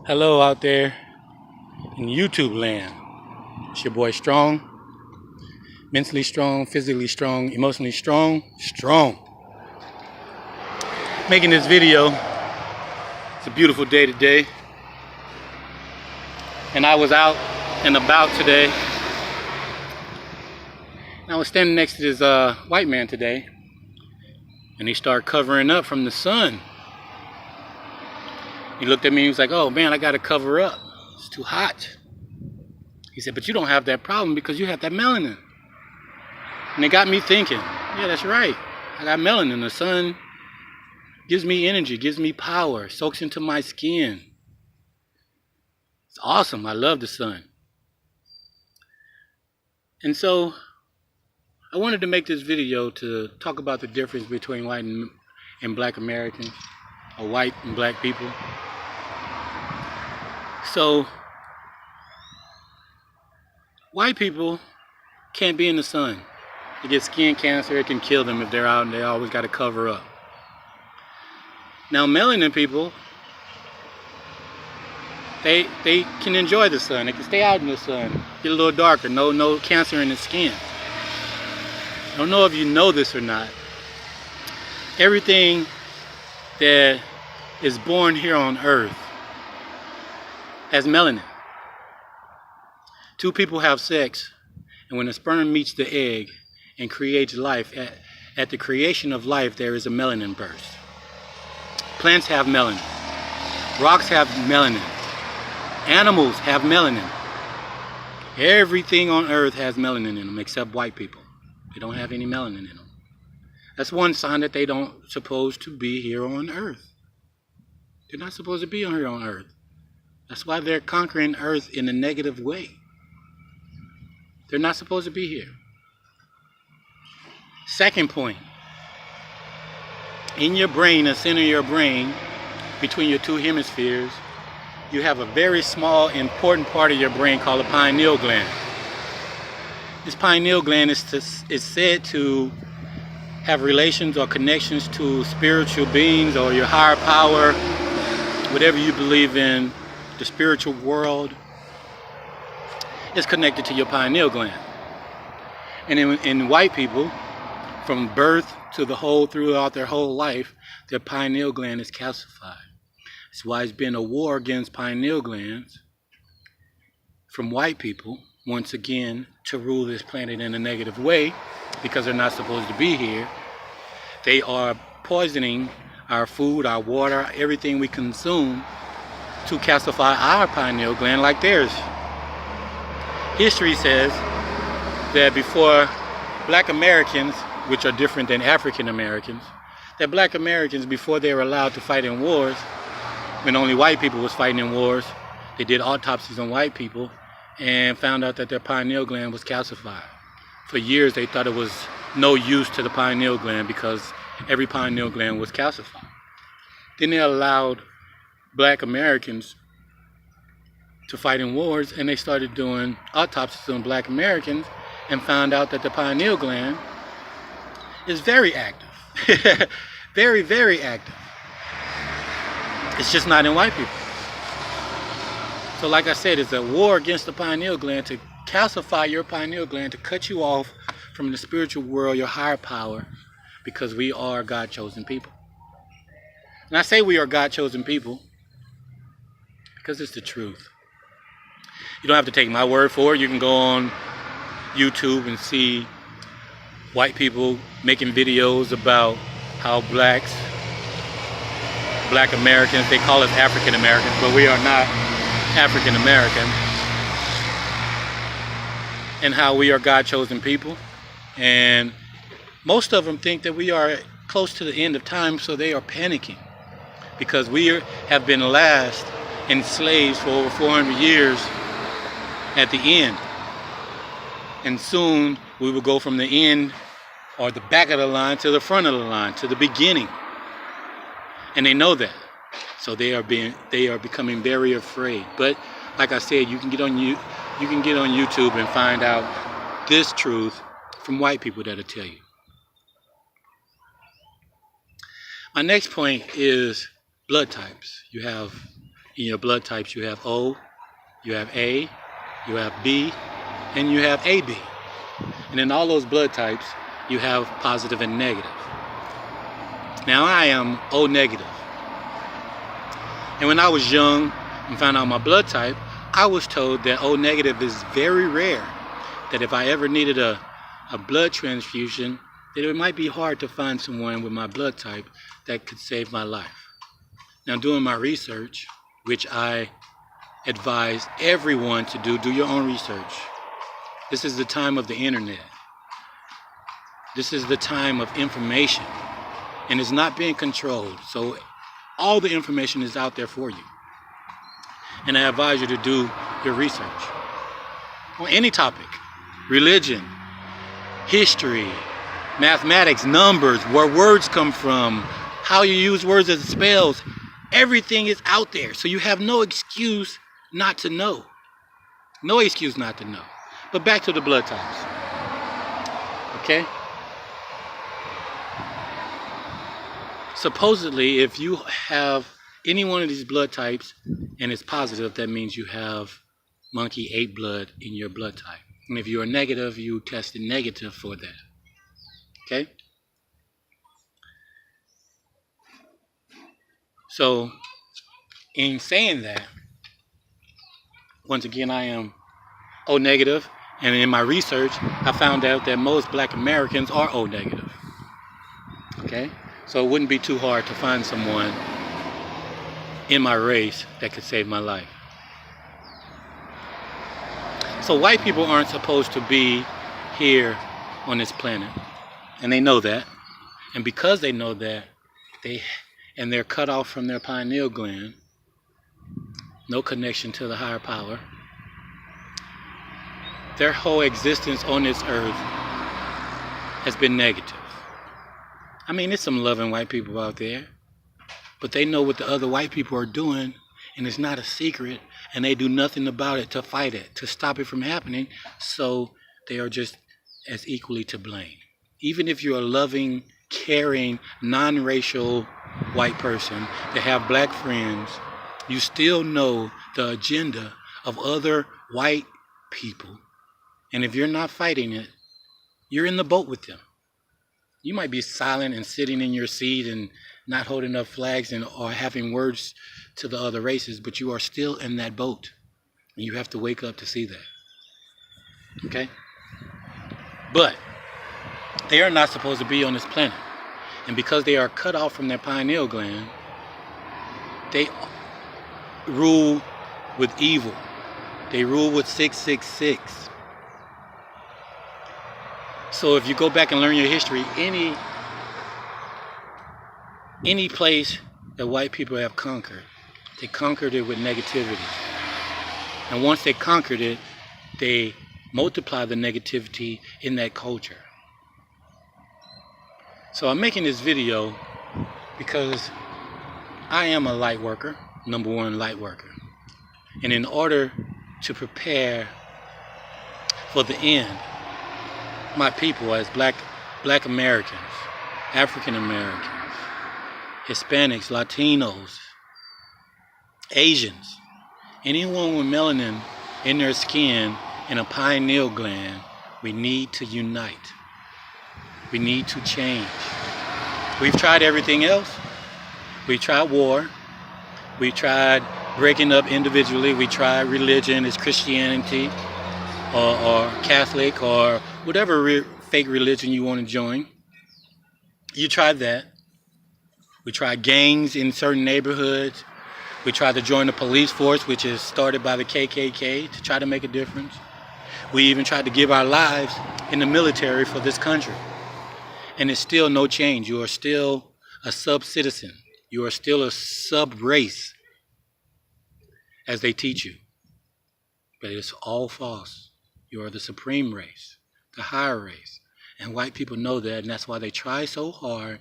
Hello out there in YouTube land. It's your boy Strong. Mentally strong, physically strong, emotionally strong. Strong. Making this video. It's a beautiful day today. And I was out and about today. And I was standing next to this white man today. And he started covering up from the sun. He looked at me and he was like, "Oh man, I gotta cover up. It's too hot." He said, "But you don't have that problem because you have that melanin." And it got me thinking, yeah, that's right. I got melanin. The sun gives me energy, gives me power, soaks into my skin. It's awesome. I love the sun. And so I wanted to make this video to talk about the difference between white and black Americans, or white and black people. So white people can't be in the sun. They get skin cancer. It can kill them if they're out and they always got to cover up. Now melanin people, they can enjoy the sun. They can stay out in the sun, get a little darker, no cancer in the skin. I don't know if you know this or not. Everything that is born here on Earth has melanin. Two people have sex, and when the sperm meets the egg and creates life, at the creation of life there is a melanin burst. Plants have melanin. Rocks have melanin. Animals have melanin. Everything on Earth has melanin in them except white people. They don't have any melanin in them. That's one sign that they don't supposed to be here on Earth. They're not supposed to be here on Earth. That's why they're conquering Earth in a negative way. They're not supposed to be here. Second point. In your brain, the center of your brain, between your two hemispheres, you have a very small, important part of your brain called the pineal gland. This pineal gland is said to have relations or connections to spiritual beings or your higher power, whatever you believe in, the spiritual world is connected to your pineal gland. And in white people, from birth to throughout their whole life, their pineal gland is calcified. That's why it's been a war against pineal glands from white people, once again, to rule this planet in a negative way, because they're not supposed to be here. They are poisoning our food, our water, everything we consume to calcify our pineal gland like theirs. History says that before black Americans, which are different than African Americans, that black Americans, before they were allowed to fight in wars, when only white people was fighting in wars, they did autopsies on white people and found out that their pineal gland was calcified. For years they thought it was no use to the pineal gland because every pineal gland was calcified. Then they allowed black Americans to fight in wars, and they started doing autopsies on black Americans and found out that the pineal gland is very active. Very, very active. It's just not in white people. So like I said, it's a war against the pineal gland to calcify your pineal gland, to cut you off from the spiritual world, your higher power, because we are God-chosen people. And I say we are God-chosen people because it's the truth. You don't have to take my word for it. You can go on YouTube and see white people making videos about how black Americans, they call us African Americans, but we are not African American, and how we are God-chosen people. And most of them think that we are close to the end of time, so they are panicking because we have been last enslaved for over 400 years at the end, and soon we will go from the end or the back of the line to the front of the line, to the beginning. And they know that, so they are becoming very afraid. But like I said, you can get on YouTube and find out this truth from white people that'll tell you. My next point is blood types. You have In your blood types, you have O, you have A, you have B, and you have AB. And in all those blood types, you have positive and negative. Now I am O negative. And when I was young and found out my blood type, I was told that O negative is very rare. That if I ever needed a blood transfusion, that it might be hard to find someone with my blood type that could save my life. Now, doing my research, which I advise everyone to do your own research. This is the time of the internet. This is the time of information, and it's not being controlled. So all the information is out there for you. And I advise you to do your research on any topic: religion, history, mathematics, numbers, where words come from, how you use words as spells. Everything is out there. So you have no excuse not to know. No excuse not to know. But back to the blood types. Okay? Supposedly, if you have any one of these blood types and it's positive, that means you have monkey 8 blood in your blood type. And if you are negative, you tested negative for that. Okay? So, in saying that, once again, I am O negative, and in my research, I found out that most Black Americans are O negative. Okay? So it wouldn't be too hard to find someone in my race that could save my life. So white people aren't supposed to be here on this planet, and they know that. And because they know that, they're cut off from their pineal gland, no connection to the higher power. Their whole existence on this earth has been negative. I mean, there's some loving white people out there, but they know what the other white people are doing, and it's not a secret, and they do nothing about it to fight it, to stop it from happening, so they are just as equally to blame. Even if you're a loving, caring, non-racial white person that have black friends, you still know the agenda of other white people. And if you're not fighting it, you're in the boat with them. You might be silent and sitting in your seat and not holding up flags or having words to the other races, but you are still in that boat. And you have to wake up to see that. Okay? But they are not supposed to be on this planet. And because they are cut off from their pineal gland, they rule with evil. They rule with 666. So if you go back and learn your history, any place that white people have conquered, they conquered it with negativity. And once they conquered it, they multiply the negativity in that culture. So I'm making this video because I am a light worker, number one light worker. And in order to prepare for the end, my people as black Americans, African Americans, Hispanics, Latinos, Asians, anyone with melanin in their skin and a pineal gland, we need to unite. We need to change. We've tried everything else. We tried war. We tried breaking up individually. We tried religion as Christianity or Catholic or whatever fake religion you want to join. You tried that. We tried gangs in certain neighborhoods. We tried to join the police force, which is started by the KKK, to try to make a difference. We even tried to give our lives in the military for this country. And it's still no change. You are still a sub-citizen. You are still a sub-race, as they teach you. But it's all false. You are the supreme race, the higher race. And white people know that, and that's why they try so hard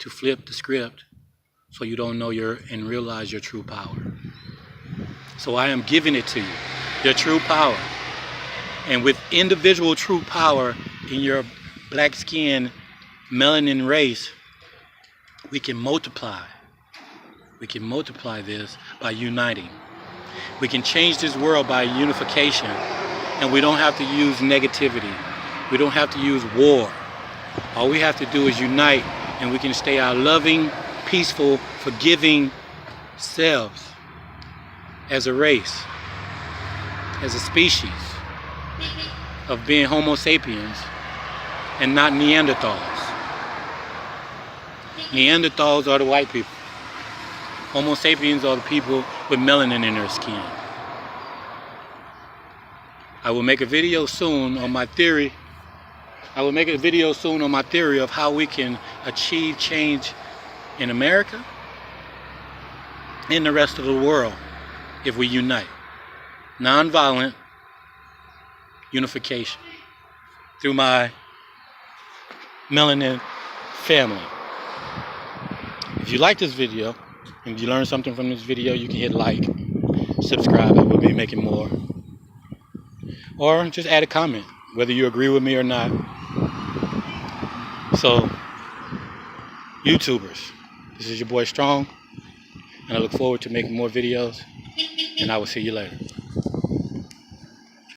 to flip the script so you don't know and realize your true power. So I am giving it to you, your true power. And with individual true power in your black skin, melanin race, we can multiply. We can multiply this by uniting. We can change this world by unification. And we don't have to use negativity. We don't have to use war. All we have to do is unite, and we can stay our loving, peaceful, forgiving selves as a race, as a species of being Homo sapiens and not Neanderthals. Neanderthals are the white people. Homo sapiens are the people with melanin in their skin. I will make a video soon on my theory. I will make a video soon on my theory of how we can achieve change in America and the rest of the world if we unite. Nonviolent unification through my melanin family. If you like this video, and if you learned something from this video, you can hit like, subscribe. I will be making more. Or just add a comment, whether you agree with me or not. So, YouTubers, this is your boy Strong, and I look forward to making more videos, and I will see you later.